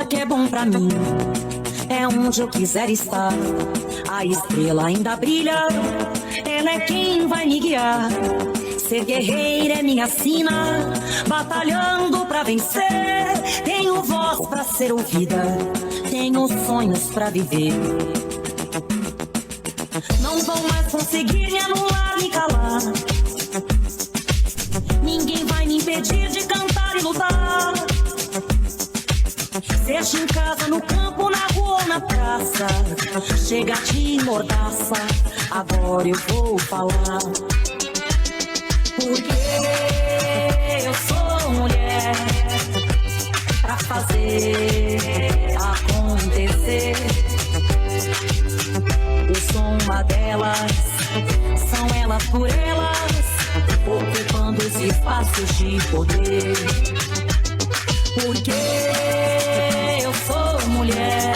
lugar que é bom pra mim, é onde eu quiser estar. A estrela ainda brilha, ela é quem vai me guiar. Ser guerreira é minha sina, batalhando pra vencer. Tenho voz pra ser ouvida, tenho sonhos pra viver. Não vão mais conseguir me anular, me calar. Ninguém vai me impedir de cantar e lutar. Seja em casa, no campo, na rua ou na praça, chega de mordaça, agora eu vou falar. Porque eu sou mulher pra fazer acontecer. Eu sou uma delas, são elas por elas, ocupando os espaços de poder. Porque eu sou mulher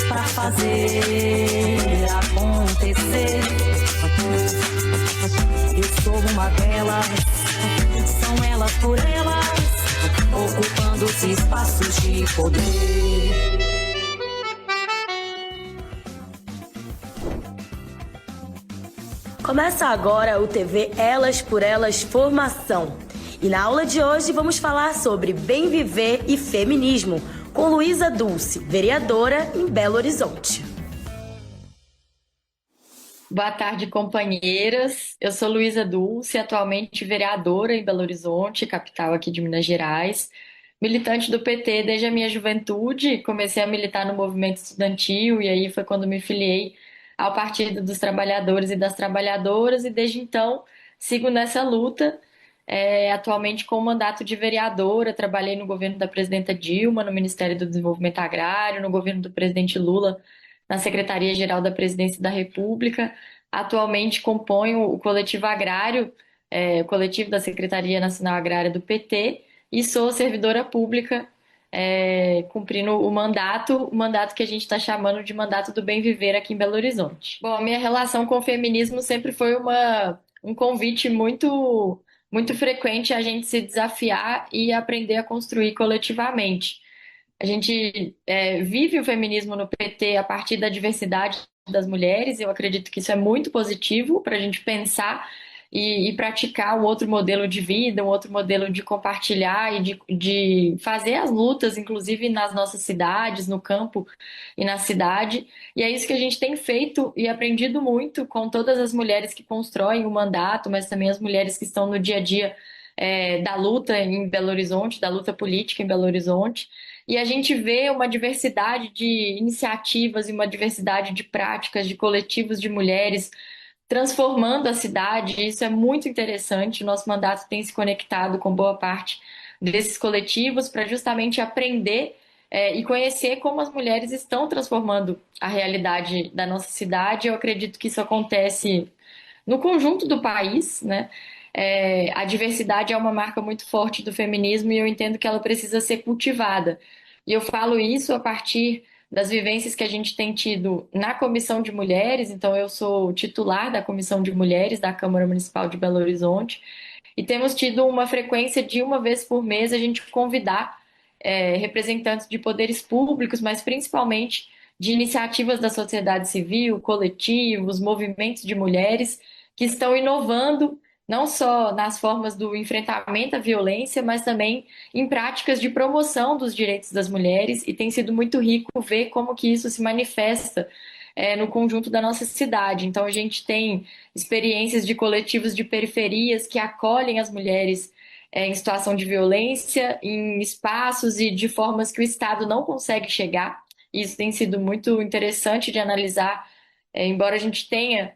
pra fazer acontecer. Eu sou uma delas, são elas por elas, ocupando os espaços de poder. Começa agora o TV Elas por Elas Formação. E na aula de hoje vamos falar sobre bem viver e feminismo, com Luísa Dulce, vereadora em Belo Horizonte. Boa tarde, companheiras. Eu sou Luísa Dulce, atualmente vereadora em Belo Horizonte, capital aqui de Minas Gerais. Militante do PT desde a minha juventude, comecei a militar no movimento estudantil e aí foi quando me filiei ao Partido dos Trabalhadores e das Trabalhadoras e desde então sigo nessa luta. Atualmente com o mandato de vereadora, trabalhei no governo da presidenta Dilma, no Ministério do Desenvolvimento Agrário, no governo do presidente Lula, na Secretaria-Geral da Presidência da República. Atualmente componho o coletivo agrário, o coletivo da Secretaria Nacional Agrária do PT, e sou servidora pública, cumprindo o mandato que a gente está chamando de mandato do bem viver aqui em Belo Horizonte. Bom, a minha relação com o feminismo sempre foi um convite muito frequente a gente se desafiar e aprender a construir coletivamente. A gente vive o feminismo no PT a partir da diversidade das mulheres, e eu acredito que isso é muito positivo para a gente pensar e praticar um outro modelo de vida, um outro modelo de compartilhar e de fazer as lutas, inclusive nas nossas cidades, no campo e na cidade. E é isso que a gente tem feito e aprendido muito com todas as mulheres que constroem o mandato, mas também as mulheres que estão no dia a dia da luta em Belo Horizonte, da luta política em Belo Horizonte. E a gente vê uma diversidade de iniciativas e uma diversidade de práticas, de coletivos de mulheres transformando a cidade. Isso é muito interessante. O nosso mandato tem se conectado com boa parte desses coletivos para justamente aprender e conhecer como as mulheres estão transformando a realidade da nossa cidade. Eu acredito que isso acontece no conjunto do país, né? A diversidade é uma marca muito forte do feminismo e eu entendo que ela precisa ser cultivada. E eu falo isso a partir das vivências que a gente tem tido na Comissão de Mulheres. Então, eu sou titular da Comissão de Mulheres da Câmara Municipal de Belo Horizonte e temos tido uma frequência de uma vez por mês a gente convidar representantes de poderes públicos, mas principalmente de iniciativas da sociedade civil, coletivos, movimentos de mulheres que estão inovando não só nas formas do enfrentamento à violência, mas também em práticas de promoção dos direitos das mulheres, e tem sido muito rico ver como que isso se manifesta no conjunto da nossa cidade. Então a gente tem experiências de coletivos de periferias que acolhem as mulheres em situação de violência, em espaços e de formas que o Estado não consegue chegar. Isso tem sido muito interessante de analisar, embora a gente tenha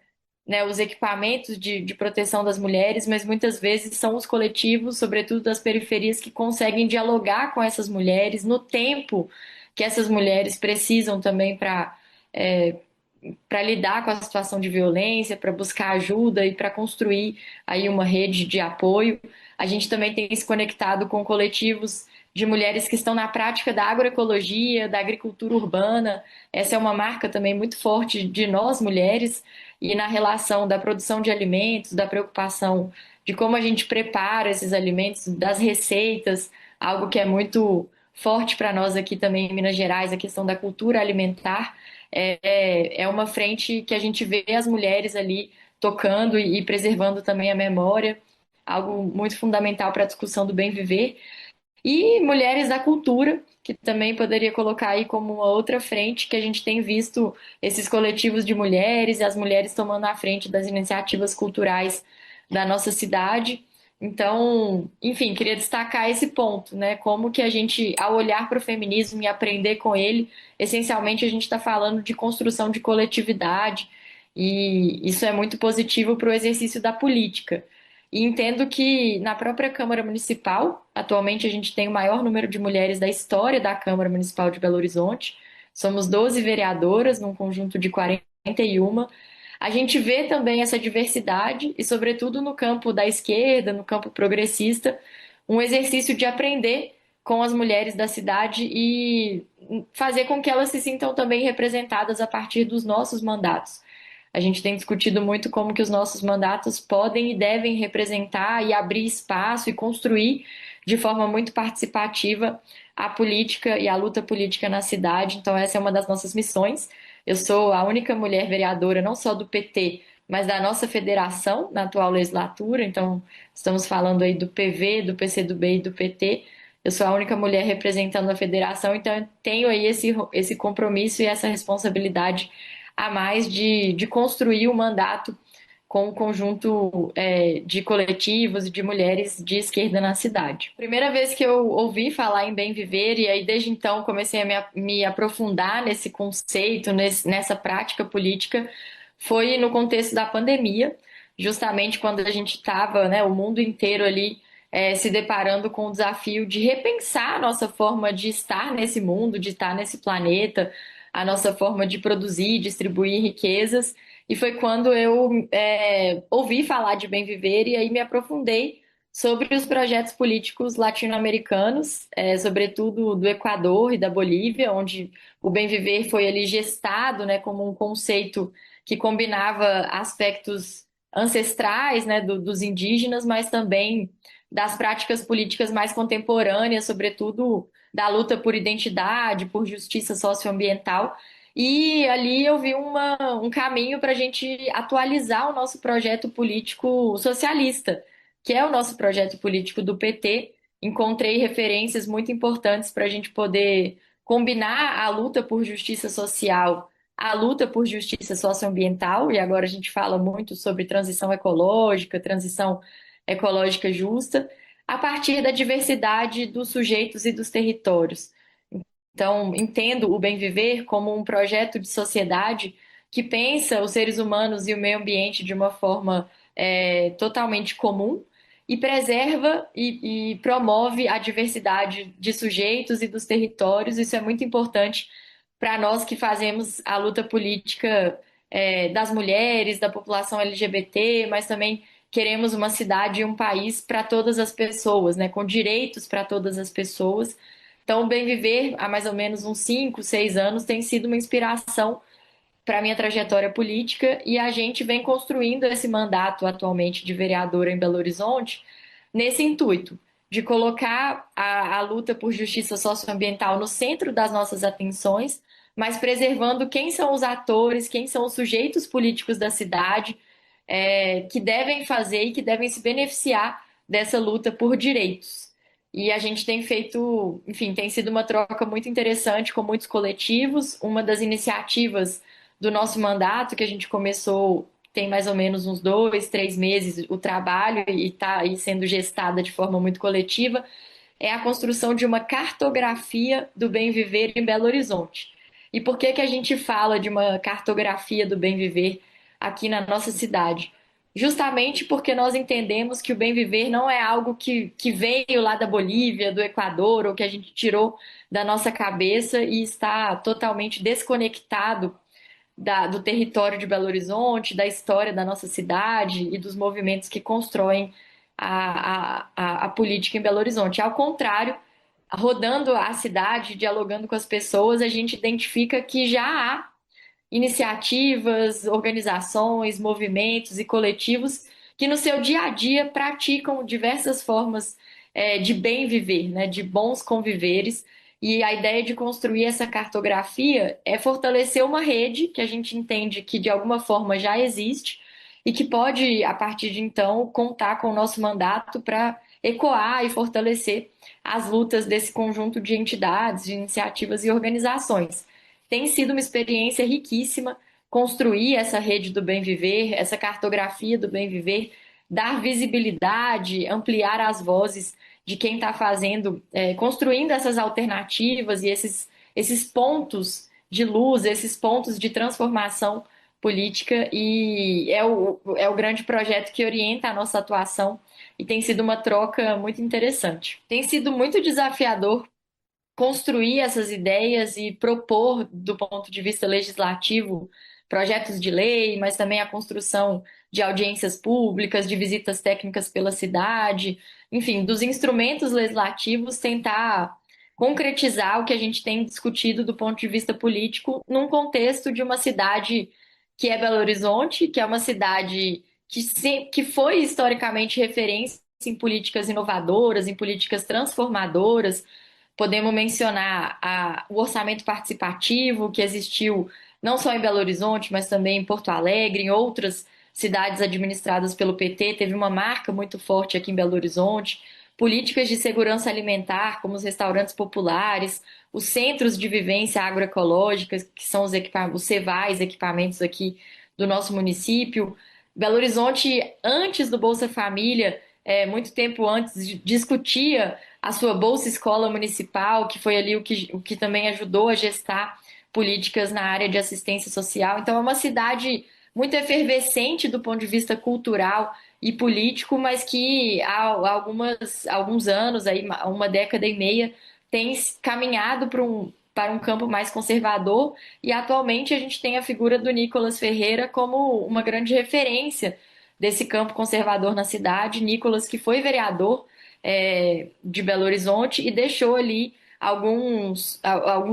os equipamentos de proteção das mulheres, mas muitas vezes são os coletivos, sobretudo das periferias, que conseguem dialogar com essas mulheres no tempo que essas mulheres precisam também para lidar com a situação de violência, para buscar ajuda e para construir aí uma rede de apoio. A gente também tem se conectado com coletivos de mulheres que estão na prática da agroecologia, da agricultura urbana. Essa é uma marca também muito forte de nós, mulheres, e na relação da produção de alimentos, da preocupação de como a gente prepara esses alimentos, das receitas, algo que é muito forte para nós aqui também em Minas Gerais, a questão da cultura alimentar. É uma frente que a gente vê as mulheres ali tocando e preservando também a memória, algo muito fundamental para a discussão do bem viver. E mulheres da cultura, que também poderia colocar aí como uma outra frente, que a gente tem visto esses coletivos de mulheres e as mulheres tomando a frente das iniciativas culturais da nossa cidade. Então, enfim, queria destacar esse ponto, né? Como que a gente, ao olhar para o feminismo e aprender com ele, essencialmente a gente está falando de construção de coletividade, e isso é muito positivo para o exercício da política. E entendo que na própria Câmara Municipal, atualmente a gente tem o maior número de mulheres da história da Câmara Municipal de Belo Horizonte. Somos 12 vereadoras, num conjunto de 41. A gente vê também essa diversidade e, sobretudo, no campo da esquerda, no campo progressista, um exercício de aprender com as mulheres da cidade e fazer com que elas se sintam também representadas a partir dos nossos mandatos. A gente tem discutido muito como que os nossos mandatos podem e devem representar e abrir espaço e construir de forma muito participativa a política e a luta política na cidade. Então, essa é uma das nossas missões. Eu sou a única mulher vereadora, não só do PT, mas da nossa federação na atual legislatura. Então, estamos falando aí do PV, do PCdoB e do PT. Eu sou a única mulher representando a federação, então eu tenho aí esse compromisso e essa responsabilidade a mais de construir o mandato com um conjunto de coletivos e de mulheres de esquerda na cidade. Primeira vez que eu ouvi falar em bem viver, e aí desde então comecei a me aprofundar nesse conceito, nessa prática política, foi no contexto da pandemia, justamente quando a gente estava, né, o mundo inteiro ali se deparando com o desafio de repensar a nossa forma de estar nesse mundo, de estar nesse planeta, a nossa forma de produzir, distribuir riquezas. E foi quando eu ouvi falar de Bem Viver e aí me aprofundei sobre os projetos políticos latino-americanos, sobretudo do Equador e da Bolívia, onde o Bem Viver foi ali gestado, né, como um conceito que combinava aspectos ancestrais, né, dos indígenas, mas também das práticas políticas mais contemporâneas, sobretudo da luta por identidade, por justiça socioambiental. E ali eu vi um caminho para a gente atualizar o nosso projeto político socialista, que é o nosso projeto político do PT. Encontrei referências muito importantes para a gente poder combinar a luta por justiça social, a luta por justiça socioambiental, e agora a gente fala muito sobre transição ecológica justa, a partir da diversidade dos sujeitos e dos territórios. Então, entendo o Bem Viver como um projeto de sociedade que pensa os seres humanos e o meio ambiente de uma forma totalmente comum e preserva e promove a diversidade de sujeitos e dos territórios. Isso é muito importante para nós que fazemos a luta política das mulheres, da população LGBT, mas também queremos uma cidade e um país para todas as pessoas, né, com direitos para todas as pessoas. Então, o Bem Viver, há mais ou menos uns 5, 6 anos, tem sido uma inspiração para a minha trajetória política e a gente vem construindo esse mandato atualmente de vereadora em Belo Horizonte nesse intuito de colocar a luta por justiça socioambiental no centro das nossas atenções, mas preservando quem são os atores, quem são os sujeitos políticos da cidade que devem fazer e que devem se beneficiar dessa luta por direitos. E a gente tem feito, enfim, tem sido uma troca muito interessante com muitos coletivos. Uma das iniciativas do nosso mandato, que a gente começou tem mais ou menos uns 2, 3 meses o trabalho e está aí sendo gestada de forma muito coletiva, é a construção de uma cartografia do bem viver em Belo Horizonte. E por que que a gente fala de uma cartografia do bem viver aqui na nossa cidade? Justamente porque nós entendemos que o bem viver não é algo que veio lá da Bolívia, do Equador, ou que a gente tirou da nossa cabeça e está totalmente desconectado do território de Belo Horizonte, da história da nossa cidade e dos movimentos que constroem a política em Belo Horizonte. Ao contrário, rodando a cidade, dialogando com as pessoas, a gente identifica que já há iniciativas, organizações, movimentos e coletivos que no seu dia a dia praticam diversas formas de bem viver, né, de bons conviveres. E a ideia de construir essa cartografia é fortalecer uma rede que a gente entende que de alguma forma já existe e que pode, a partir de então, contar com o nosso mandato para ecoar e fortalecer as lutas desse conjunto de entidades, de iniciativas e organizações. Tem sido uma experiência riquíssima construir essa rede do bem viver, essa cartografia do bem viver, dar visibilidade, ampliar as vozes de quem está fazendo, construindo essas alternativas e esses pontos de luz, esses pontos de transformação política, e é o grande projeto que orienta a nossa atuação e tem sido uma troca muito interessante. Tem sido muito desafiador construir essas ideias e propor, do ponto de vista legislativo, projetos de lei, mas também a construção de audiências públicas, de visitas técnicas pela cidade, enfim, dos instrumentos legislativos, tentar concretizar o que a gente tem discutido do ponto de vista político num contexto de uma cidade que é Belo Horizonte, que é uma cidade que foi historicamente referência em políticas inovadoras, em políticas transformadoras. Podemos mencionar o orçamento participativo que existiu não só em Belo Horizonte, mas também em Porto Alegre, em outras cidades administradas pelo PT. Teve uma marca muito forte aqui em Belo Horizonte. Políticas de segurança alimentar, como os restaurantes populares, os centros de vivência agroecológica, que são os CEVAs, equipamentos aqui do nosso município. Belo Horizonte, antes do Bolsa Família, muito tempo antes, discutia a sua Bolsa Escola Municipal, que foi ali o que também ajudou a gestar políticas na área de assistência social. Então, é uma cidade muito efervescente do ponto de vista cultural e político, mas que há alguns anos, aí, uma década e meia, tem caminhado para um campo mais conservador, e atualmente a gente tem a figura do Nicolas Ferreira como uma grande referência desse campo conservador na cidade. Nicolas, que foi vereador de Belo Horizonte e deixou ali alguns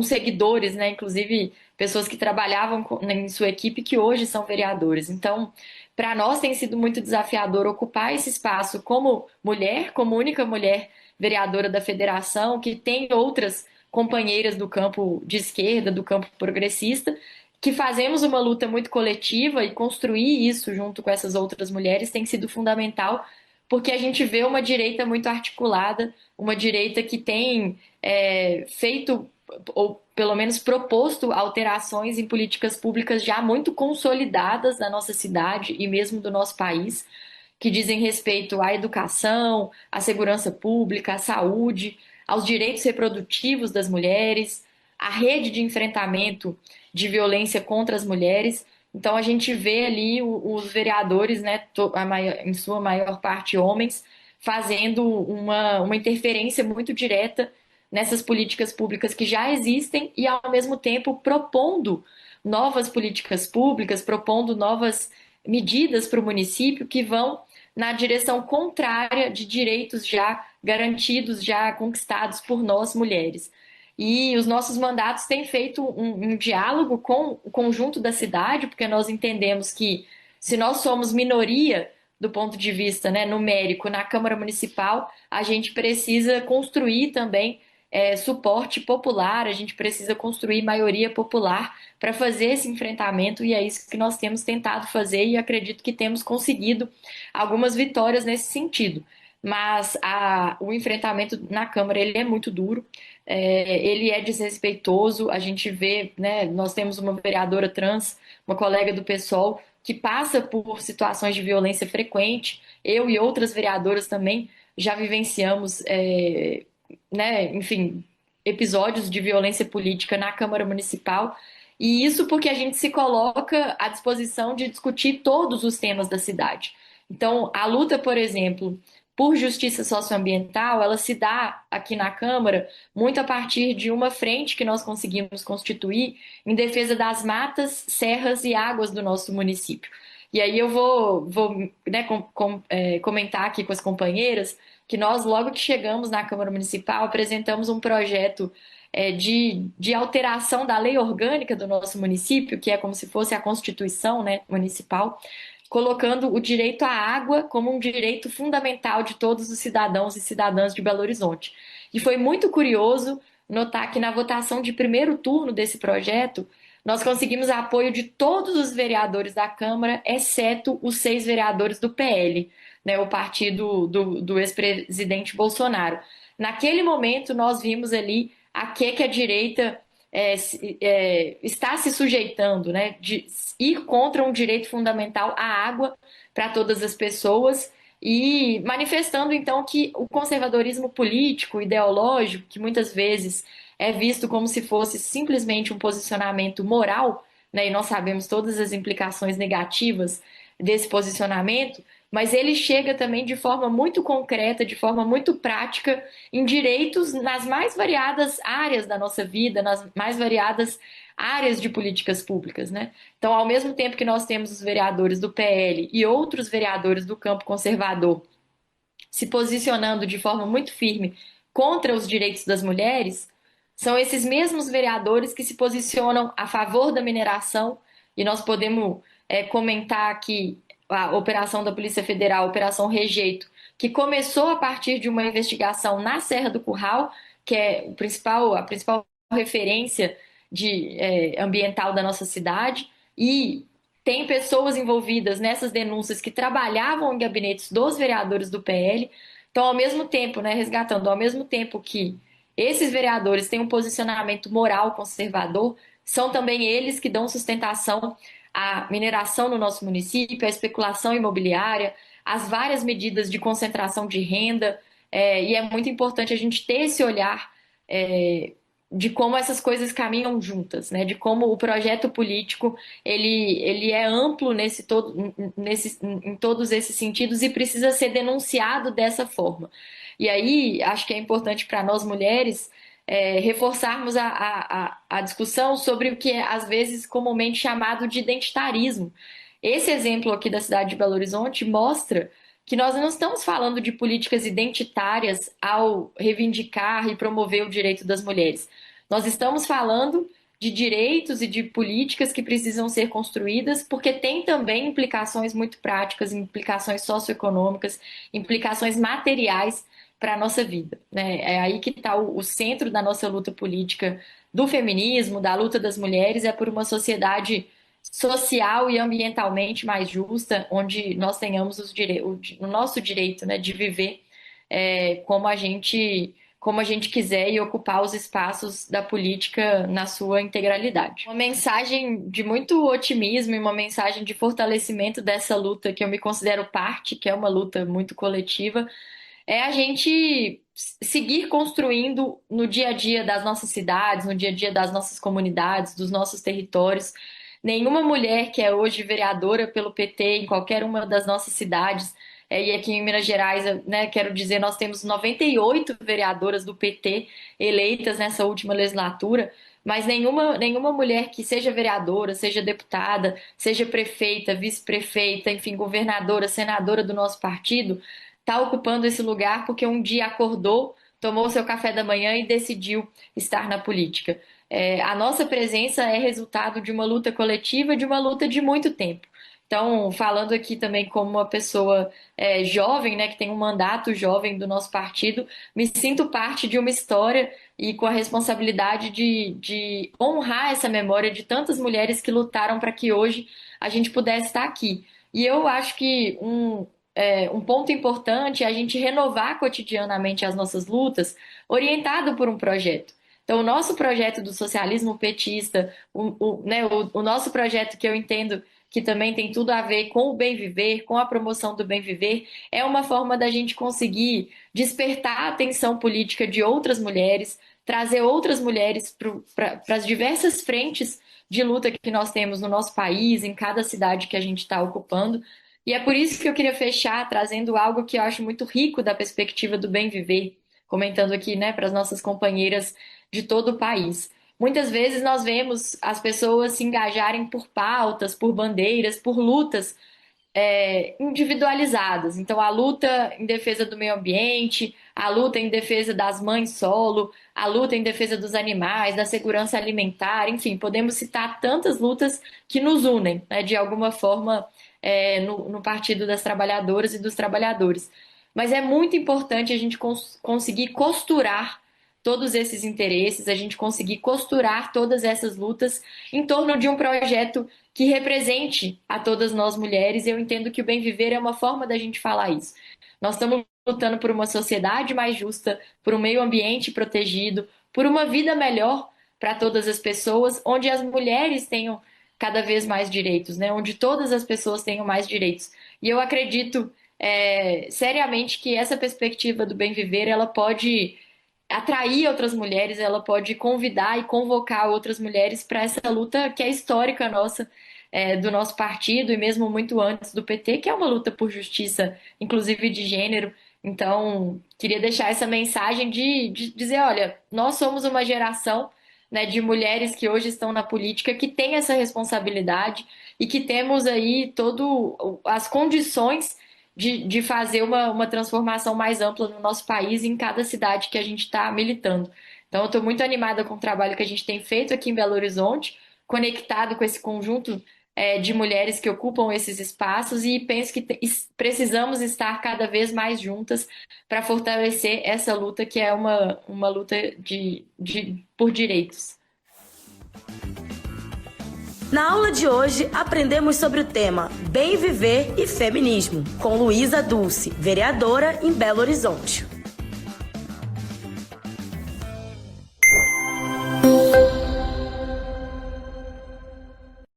seguidores, né? Inclusive pessoas que trabalhavam em sua equipe que hoje são vereadores. Então, para nós tem sido muito desafiador ocupar esse espaço como mulher, como única mulher vereadora da federação, que tem outras companheiras do campo de esquerda, do campo progressista, que fazemos uma luta muito coletiva, e construir isso junto com essas outras mulheres tem sido fundamental, porque a gente vê uma direita muito articulada, uma direita que tem feito, ou pelo menos proposto, alterações em políticas públicas já muito consolidadas da nossa cidade e mesmo do nosso país, que dizem respeito à educação, à segurança pública, à saúde, aos direitos reprodutivos das mulheres, à rede de enfrentamento de violência contra as mulheres. Então a gente vê ali os vereadores, né, em sua maior parte homens, fazendo uma interferência muito direta nessas políticas públicas que já existem e, ao mesmo tempo, propondo novas políticas públicas, propondo novas medidas para o município que vão na direção contrária de direitos já garantidos, já conquistados por nós mulheres. E os nossos mandatos têm feito um diálogo com o conjunto da cidade, porque nós entendemos que, se nós somos minoria do ponto de vista, né, numérico na Câmara Municipal, a gente precisa construir também suporte popular, a gente precisa construir maioria popular para fazer esse enfrentamento, e é isso que nós temos tentado fazer, e acredito que temos conseguido algumas vitórias nesse sentido. Mas o enfrentamento na Câmara, ele é muito duro, ele é desrespeitoso. A gente vê, né, nós temos uma vereadora trans, uma colega do PSOL, que passa por situações de violência frequente. Eu e outras vereadoras também já vivenciamos, né, enfim, episódios de violência política na Câmara Municipal. E isso porque a gente se coloca à disposição de discutir todos os temas da cidade. Então, a luta, por exemplo, por justiça socioambiental, ela se dá aqui na Câmara muito a partir de uma frente que nós conseguimos constituir em defesa das matas, serras e águas do nosso município. E aí eu vou né, comentar aqui com as companheiras que nós, logo que chegamos na Câmara Municipal, apresentamos um projeto de alteração da lei orgânica do nosso município, que é como se fosse a Constituição, né, municipal, colocando o direito à água como um direito fundamental de todos os cidadãos e cidadãs de Belo Horizonte. E foi muito curioso notar que na votação de primeiro turno desse projeto, nós conseguimos apoio de todos os vereadores da Câmara, exceto os 6 vereadores do PL, né, o partido do ex-presidente Bolsonaro. Naquele momento, nós vimos ali a que a direita está se sujeitando, né, de ir contra um direito fundamental à água para todas as pessoas e manifestando então que o conservadorismo político, ideológico, que muitas vezes é visto como se fosse simplesmente um posicionamento moral, né, e nós sabemos todas as implicações negativas desse posicionamento, mas ele chega também de forma muito concreta, de forma muito prática, em direitos nas mais variadas áreas da nossa vida, nas mais variadas áreas de políticas públicas, né? Então, ao mesmo tempo que nós temos os vereadores do PL e outros vereadores do campo conservador se posicionando de forma muito firme contra os direitos das mulheres, são esses mesmos vereadores que se posicionam a favor da mineração, e nós podemos comentar aqui a operação da Polícia Federal, a Operação Rejeito, que começou a partir de uma investigação na Serra do Curral, que é a principal referência ambiental da nossa cidade, e tem pessoas envolvidas nessas denúncias que trabalhavam em gabinetes dos vereadores do PL. Então, ao mesmo tempo, né, resgatando, ao mesmo tempo que esses vereadores têm um posicionamento moral conservador, são também eles que dão sustentação à mineração no nosso município, à especulação imobiliária, às várias medidas de concentração de renda, e é muito importante a gente ter esse olhar de como essas coisas caminham juntas, né? De como o projeto político ele é amplo em todos esses sentidos e precisa ser denunciado dessa forma. E aí acho que é importante para nós mulheres reforçarmos a discussão sobre o que é às vezes comumente chamado de identitarismo. Esse exemplo aqui da cidade de Belo Horizonte mostra que nós não estamos falando de políticas identitárias ao reivindicar e promover o direito das mulheres. Nós estamos falando de direitos e de políticas que precisam ser construídas, porque tem também implicações muito práticas, implicações socioeconômicas, implicações materiais para a nossa vida, né? É aí que está o centro da nossa luta política, do feminismo, da luta das mulheres, é por uma sociedade social e ambientalmente mais justa, onde nós tenhamos o nosso direito, né, de viver como a gente quiser e ocupar os espaços da política na sua integralidade. Uma mensagem de muito otimismo e uma mensagem de fortalecimento dessa luta que eu me considero parte, que é uma luta muito coletiva, é a gente seguir construindo no dia a dia das nossas cidades, no dia a dia das nossas comunidades, dos nossos territórios. Nenhuma mulher que é hoje vereadora pelo PT em qualquer uma das nossas cidades, e aqui em Minas Gerais, né, quero dizer, nós temos 98 vereadoras do PT eleitas nessa última legislatura, mas nenhuma mulher que seja vereadora, seja deputada, seja prefeita, vice-prefeita, enfim, governadora, senadora do nosso partido, está ocupando esse lugar porque um dia acordou, tomou seu café da manhã e decidiu estar na política. A nossa presença é resultado de uma luta coletiva, de uma luta de muito tempo. Então, falando aqui também como uma pessoa jovem, né, que tem um mandato jovem do nosso partido, me sinto parte de uma história e com a responsabilidade de honrar essa memória de tantas mulheres que lutaram para que hoje a gente pudesse estar aqui. E eu acho que um ponto importante é a gente renovar cotidianamente as nossas lutas, orientado por um projeto. Então, o nosso projeto do socialismo petista, o nosso projeto que eu entendo que também tem tudo a ver com o bem viver, com a promoção do bem viver, é uma forma da gente conseguir despertar a atenção política de outras mulheres, trazer outras mulheres para as diversas frentes de luta que nós temos no nosso país, em cada cidade que a gente está ocupando. E é por isso que eu queria fechar trazendo algo que eu acho muito rico da perspectiva do bem viver, comentando aqui, né, para as nossas companheiras de todo o país. Muitas vezes nós vemos as pessoas se engajarem por pautas, por bandeiras, por lutas individualizadas. Então, a luta em defesa do meio ambiente, a luta em defesa das mães solo, a luta em defesa dos animais, da segurança alimentar, enfim, podemos citar tantas lutas que nos unem, né, de alguma forma, no Partido das Trabalhadoras e dos Trabalhadores. Mas é muito importante a gente conseguir costurar todos esses interesses, a gente conseguir costurar todas essas lutas em torno de um projeto que represente a todas nós mulheres. Eu entendo que o bem viver é uma forma da gente falar isso. Nós estamos lutando por uma sociedade mais justa, por um meio ambiente protegido, por uma vida melhor para todas as pessoas, onde as mulheres tenham cada vez mais direitos, né? Onde todas as pessoas tenham mais direitos. E eu acredito seriamente que essa perspectiva do bem viver, ela pode atrair outras mulheres, ela pode convidar e convocar outras mulheres para essa luta que é histórica nossa, do nosso partido e mesmo muito antes do PT, que é uma luta por justiça, inclusive de gênero. Então, queria deixar essa mensagem de dizer, olha, nós somos uma geração, né, de mulheres que hoje estão na política, que tem essa responsabilidade e que temos aí todas as condições de fazer uma transformação mais ampla no nosso país, em cada cidade que a gente está militando. Então, eu estou muito animada com o trabalho que a gente tem feito aqui em Belo Horizonte, conectado com esse conjunto de mulheres que ocupam esses espaços, e penso que precisamos estar cada vez mais juntas para fortalecer essa luta, que é uma luta por direitos. Na aula de hoje, aprendemos sobre o tema Bem Viver e Feminismo, com Luísa Dulce, vereadora em Belo Horizonte.